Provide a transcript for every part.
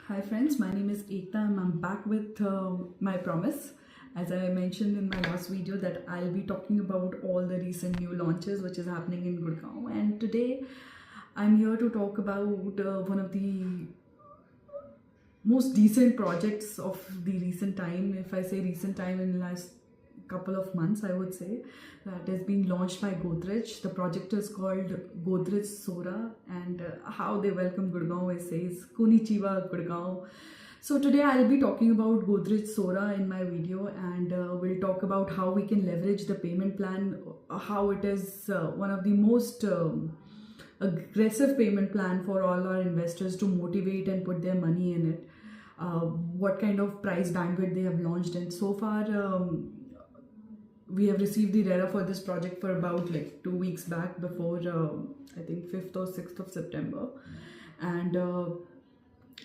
Hi friends, my name is Ekta and I'm back with my promise. As I mentioned in my last video that I'll be talking about all the recent new launches which is happening in Gurgaon, and today I'm here to talk about one of the most decent projects of the recent time. If I say recent time, in the last couple of months, I would say that is being launched by Godrej. The project is called Godrej Sora, and how they welcome Gurgaon says konnichiwa Gurgaon. So today I'll be talking about Godrej Sora in my video, and we'll talk about how we can leverage the payment plan, how it is one of the most aggressive payment plan for all our investors to motivate and put their money in it. What kind of price bandwidth they have launched, and so far we have received the RERA for this project for about like 2 weeks back, before I think 5th or 6th of September, and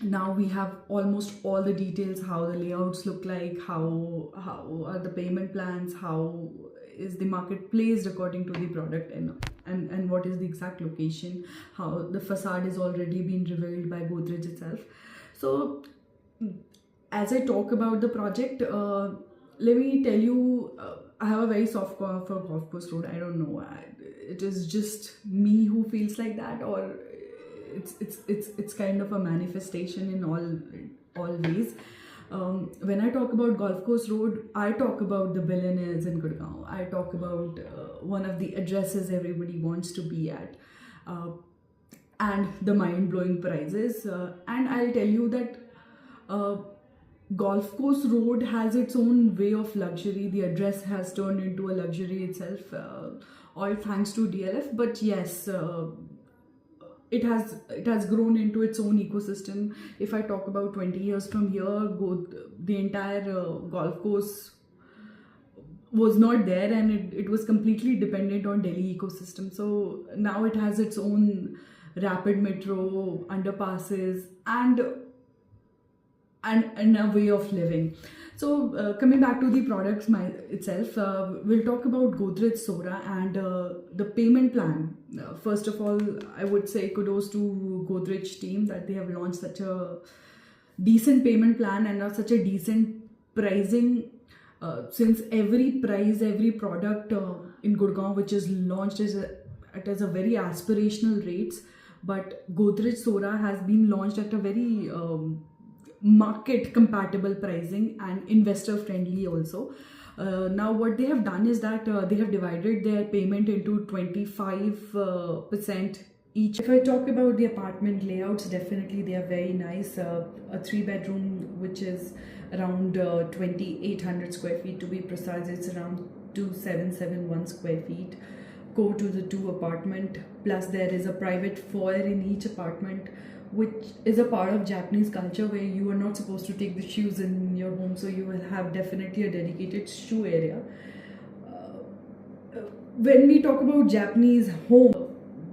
now we have almost all the details, how the layouts look like, how are the payment plans, how is the market placed according to the product, and what is the exact location, how the facade is already been revealed by Godrej itself. So as I talk about the project, let me tell you, I have a very soft corner for Golf Course Road. I don't know, it is just me who feels like that, or it's kind of a manifestation in all ways. When I talk about Golf Course Road, I talk about the billionaires in Gurgaon. I talk about one of the addresses everybody wants to be at, and the mind-blowing prices. And I'll tell you that Golf Course Road has its own way of luxury. The address has turned into a luxury itself, all thanks to DLF. But yes, it has grown into its own ecosystem. If I talk about 20 years from here, the entire golf course was not there, and it was completely dependent on Delhi ecosystem. So now it has its own rapid metro, underpasses, and a way of living. So coming back to the products itself, we'll talk about Godrej Sora and the payment plan. First of all, I would say kudos to Godrej team that they have launched such a decent payment plan and such a decent pricing. Since every product in Gurgaon which is launched it has a very aspirational rates, but Godrej Sora has been launched at a very market compatible pricing and investor friendly also. Now what they have done is that they have divided their payment into 25% each. If I talk about the apartment layouts, definitely they are very nice. A 3-bedroom which is around 2800 square feet to be precise, it's around 2771 square feet. Go to the 2 apartment, plus there is a private foyer in each apartment, which is a part of Japanese culture where you are not supposed to take the shoes in your home, so you will have definitely a dedicated shoe area. When we talk about Japanese home,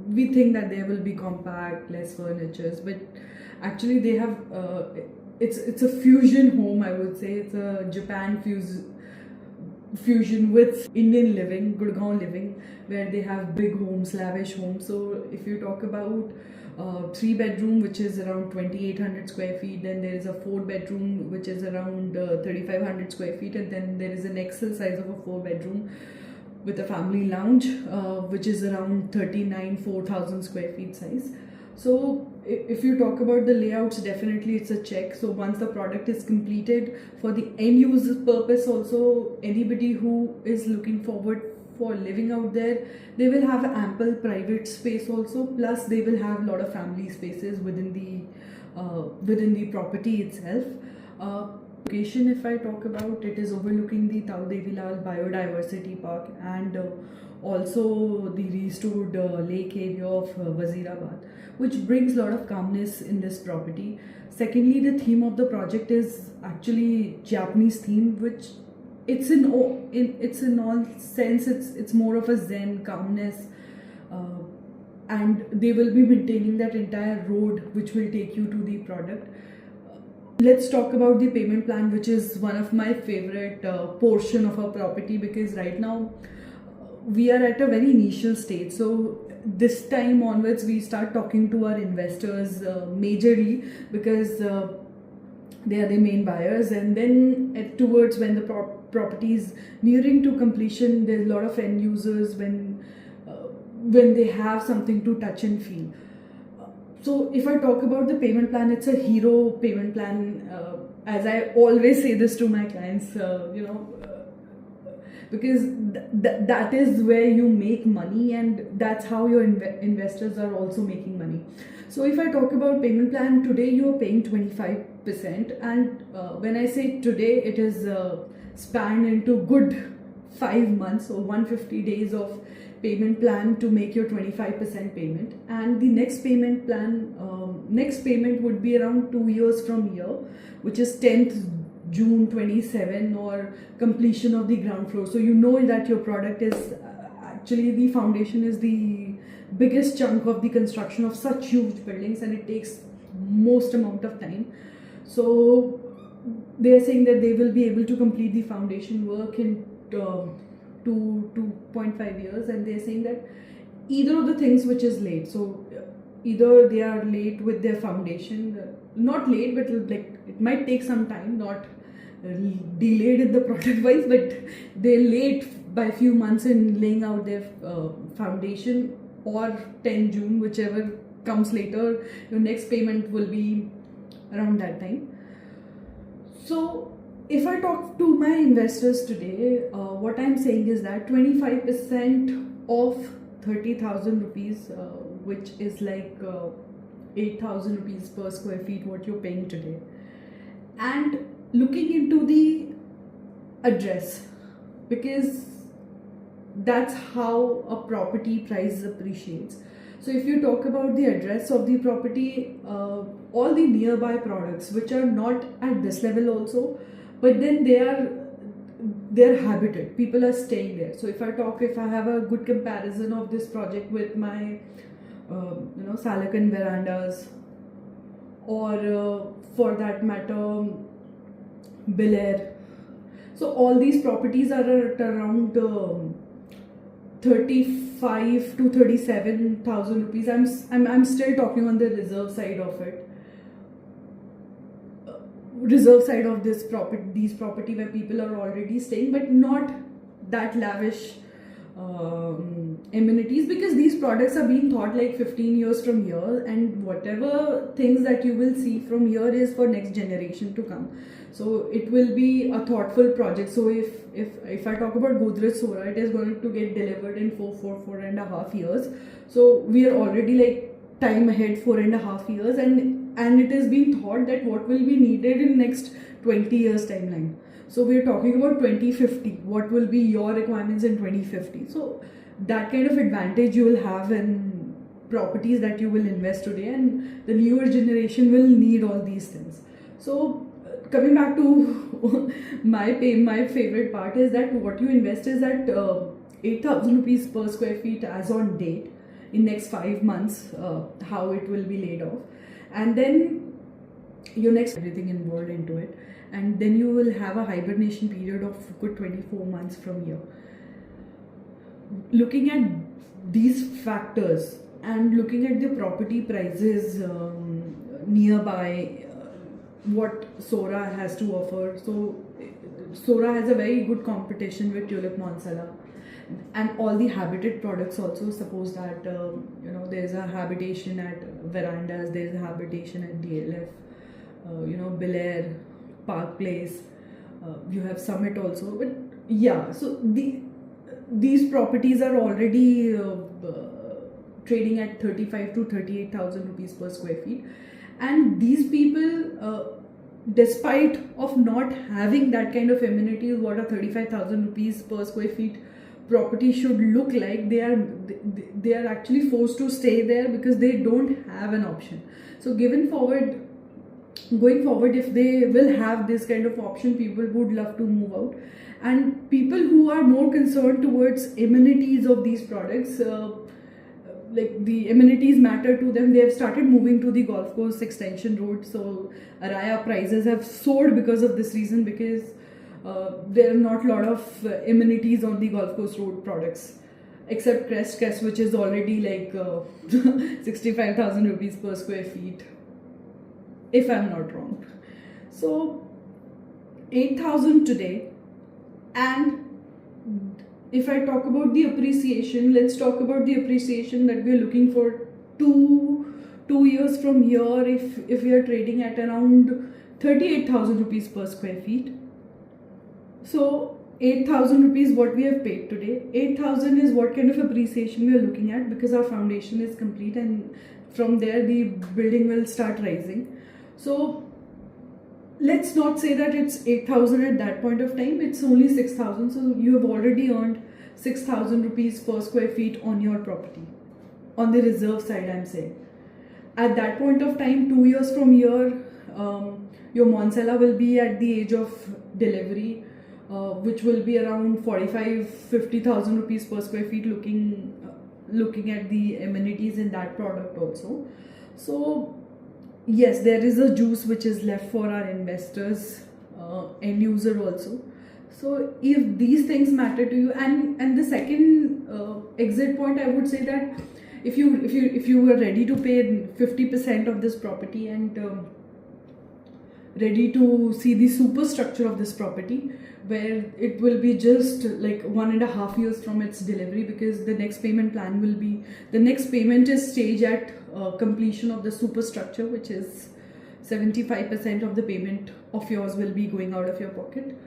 we think that they will be compact, less furnitures, but actually they have it's a fusion home, I would say. It's a Japan fusion with Indian living, Gurgaon living, where they have big homes, lavish homes. So if you talk about 3-bedroom which is around 2800 square feet, then there is a 4-bedroom which is around 3500 square feet, and then there is an XL size of a 4-bedroom with a family lounge which is around 4000 square feet size. So if you talk about the layouts, definitely it's a check. So once the product is completed, for the end user purpose also, anybody who is looking forward for living out there, they will have ample private space also, plus they will have a lot of family spaces within the property itself. Location, if I talk about, it is overlooking the Tau Devi Lal Biodiversity Park, and also the restored lake area of Wazirabad, which brings a lot of calmness in this property. Secondly, the theme of the project is actually Japanese theme, which it's in all sense, it's more of a zen calmness, and they will be maintaining that entire road which will take you to the product. Let's talk about the payment plan, which is one of my favorite portion of our property, because right now we are at a very initial stage. So this time onwards we start talking to our investors majorly, because They are the main buyers, and then towards when the property is nearing to completion, there's a lot of end users when they have something to touch and feel. So if I talk about the payment plan, it's a hero payment plan. As I always say this to my clients, because that is where you make money, and that's how your investors are also making money. So if I talk about payment plan, today you are paying 25%, and when I say today, it is spanned into good 5 months or 150 days of payment plan to make your 25% payment. And the next payment plan, next payment would be around 2 years from here, which is 10th June 27, or completion of the ground floor. So you know that your product is actually, the foundation is the biggest chunk of the construction of such huge buildings, and it takes most amount of time. So they are saying that they will be able to complete the foundation work in 2.5 years, and they're saying that either of the things which is late, so either they are late with their foundation, not late, but like it might take some time, not delayed in the product wise, but they're late by a few months in laying out their foundation, or 10 June, whichever comes later, your next payment will be around that time. So if I talk to my investors today, what I'm saying is that 25% of 30,000 rupees, which is like 8,000 rupees per square feet, what you're paying today, and looking into the address, because that's how a property price appreciates. So if you talk about the address of the property, all the nearby products which are not at this level also, but then they're habited, people are staying there. So if I have a good comparison of this project with my Salakan verandas, or for that matter Bel Air, so all these properties are at around 35 to 37,000 rupees. I'm still talking on the reserve side of it, reserve side of these property where people are already staying, but not that lavish amenities, because these products are being thought like 15 years from here, and whatever things that you will see from here is for next generation to come. So it will be a thoughtful project. So if I talk about Godrej Sora, it is going to get delivered in 4.5 years. So we are already like time ahead 4.5 years, and it is being thought that what will be needed in next 20 years timeline. So we are talking about 2050. What will be your requirements in 2050? So that kind of advantage you will have in properties that you will invest today, and the newer generation will need all these things. So coming back to my favorite part is that what you invest is at 8,000 rupees per square feet as on date in next 5 months, how it will be laid off, and then your next everything involved into it, and then you will have a hibernation period of good 24 months from here. Looking at these factors and looking at the property prices nearby, what Sora has to offer. So Sora has a very good competition with Tulip Monsala, and all the habited products also. Suppose that there's a habitation at verandas, there's a habitation at DLF, Bel Air, Park Place, you have Summit also. But yeah, so these properties are already trading at 35 to 38,000 rupees per square feet, and these people, despite of not having that kind of amenities, what a 35,000 rupees per square feet property should look like, they are actually forced to stay there because they don't have an option. So going forward, if they will have this kind of option, people would love to move out. And people who are more concerned towards amenities of these products, like the amenities matter to them, they have started moving to the golf course extension road. So Araya prices have soared because of this reason, because there are not a lot of amenities on the golf course road products, except Crest, which is already like 65,000 rupees per square feet, if I'm not wrong. So So 8,000 today, and if I talk about the appreciation, let's talk about the appreciation that we are looking for two years from here. If we are trading at around 38,000 rupees per square feet, so 8,000 rupees what we have paid today. 8,000 is what kind of appreciation we are looking at, because our foundation is complete, and from there the building will start rising. So let's not say that it's 8,000 at that point of time, it's only 6,000. So you have already earned 6,000 rupees per square feet on your property, on the reserve side I'm saying. At that point of time, 2 years from here, your Monsella will be at the age of delivery, which will be around 45,000-50,000 rupees per square feet, looking at the amenities in that product also. So yes, there is a juice which is left for our investors, end user also. So if these things matter to you, and the second exit point, I would say that if you were ready to pay 50% of this property and ready to see the superstructure of this property, where it will be just like 1.5 years from its delivery, because the next payment plan will be, the next payment is staged at completion of the superstructure, which is 75% of the payment of yours will be going out of your pocket.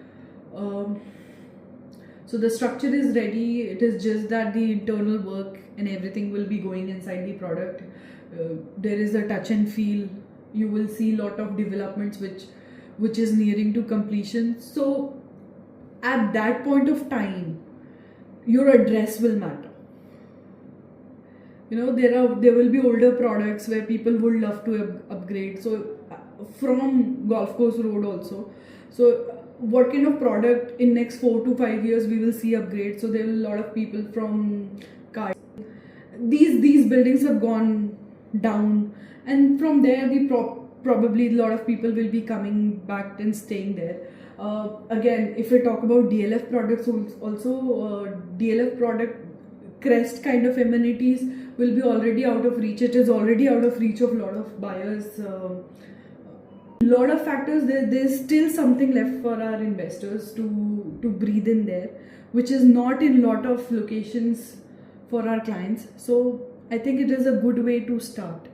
So the structure is ready, it is just that the internal work and everything will be going inside the product. There is a touch and feel. You will see a lot of developments which is nearing to completion. So at that point of time, your address will matter. You know, there will be older products where people would love to upgrade. So from Golf Course Road also. So what kind of product in next 4 to 5 years we will see upgrade? So there are a lot of people from cars. These buildings have gone down, and from there probably a lot of people will be coming back and staying there. Again, if we talk about DLF products also, DLF product crest kind of amenities will be already out of reach. It is already out of reach of a lot of buyers. Lot of factors, there's still something left for our investors to breathe in there, which is not in lot of locations for our clients. So I think it is a good way to start.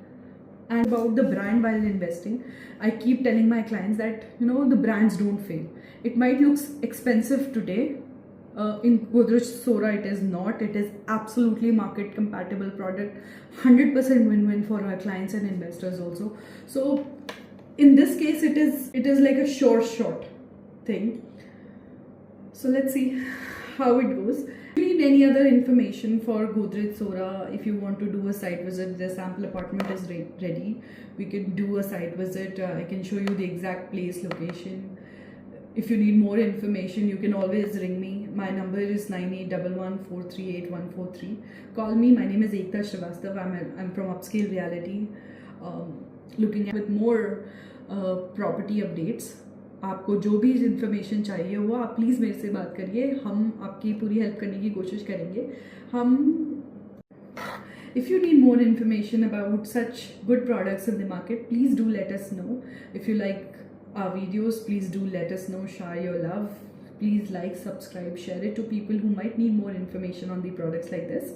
And about the brand while investing, I keep telling my clients that, you know, the brands don't fail. It might look expensive today. In Godrej Sora it is not. It is absolutely market compatible product, 100% win-win for our clients and investors also. So in this case, it is like a sure shot thing. So let's see how it goes. If you need any other information for Godrej Sora, if you want to do a site visit, the sample apartment is ready. We can do a site visit. I can show you the exact place, location. If you need more information, you can always ring me. My number is 9811438143. Call me. My name is Ekta Shrivastava. I'm from Upscale Reality. Looking at with more property updates. आपको जो भी information चाहिए वो आप please मेरे से बात करिए, हम आपकी पूरी हेल्प करने की कोशिश करेंगे. If you need more information about such good products in the market, please do let us know. If you like our videos, please do let us know. Share your love. Please like, subscribe, share it to people who might need more information on the products like this.